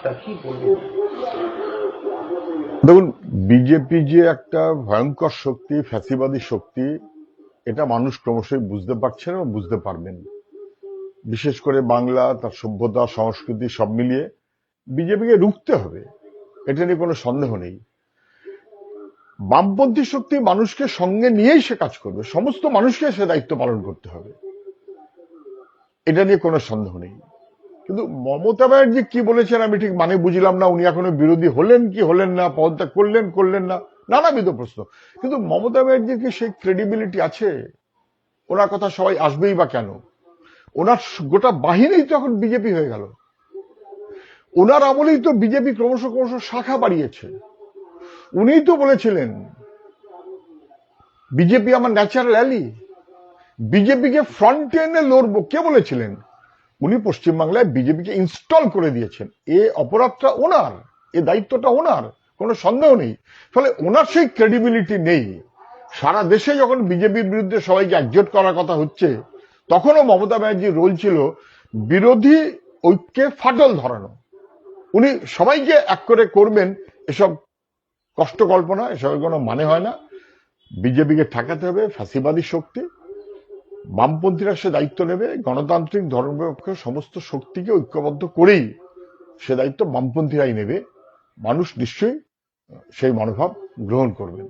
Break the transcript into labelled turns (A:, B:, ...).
A: বার্তা কি বলবেন?
B: দেখুন, বিজেপি যে একটা ভয়ঙ্কর শক্তি, ফ্যাসিবাদী শক্তি, এটা মানুষ ক্রমশই বুঝতে পারছেন এবং বুঝতে পারবেন। বিশেষ করে বাংলা, তার সভ্যতা, সংস্কৃতি সব মিলিয়ে বিজেপিকে রুখতে হবে, এটা নিয়ে কোনো সন্দেহ নেই। বামপন্থী শক্তি মানুষকে সঙ্গে নিয়েই সে কাজ করবে, সমস্ত মানুষকে সে দায়িত্ব পালন করতে হবে, এটা নিয়ে কোনো সন্দেহ নেই। কিন্তু মমতা ব্যানার্জি কি বলেছেন আমি ঠিক মানে বুঝলাম না। উনি এখনো বিরোধী হলেন কি হলেন না, পদত্যাগ করলেন করলেন না, নানাবিধ প্রশ্ন। কিন্তু মমতা ব্যানার্জির কি সেই ক্রেডিবিলিটি আছে? ওনার কথা সবাই আসবেই বা কেন? ওনার গোটা বাহিনী তো এখন বিজেপি হয়ে গেল। ওনার আমলেই তো বিজেপি ক্রমশ ক্রমশ শাখা বাড়িয়েছে। উনিই তো বলেছিলেন বিজেপি আমার ন্যাচারাল অ্যালি, বিজেপিকে ফ্রন্টে এনে লড়বো। কে বলেছিলেন? উনি পশ্চিমবাংলায় বিজেপিকে ইনস্টল করে দিয়েছেন। এ অপরাধটা ওনার, এ দায়িত্বটা ওনার, কোনো সন্দেহ নেই। ফলে ওনার সেই ক্রেডিবিলিটি নেই। সারা দেশে যখন বিজেপির বিরুদ্ধে সবাইকে একজোট করার কথা হচ্ছে, তখনও মমতা ব্যানার্জির রোল ছিল বিরোধী ঐক্যে ফাটল ধরানো। উনি সবাইকে এক করে করবেন, এসব কষ্ট কল্পনা, এসবের কোনো মানে হয় না। বিজেপিকে ঠেকাতে হবে ফ্যাসিবাদী শক্তি, বামপন্থীরা সে দায়িত্ব নেবে। গণতান্ত্রিক ধর্মনিরপেক্ষ সমস্ত শক্তিকে ঐক্যবদ্ধ করেই সে দায়িত্ব বামপন্থীরাই নেবে। মানুষ নিশ্চয়ই সেই মনোভাব গ্রহণ করবেন।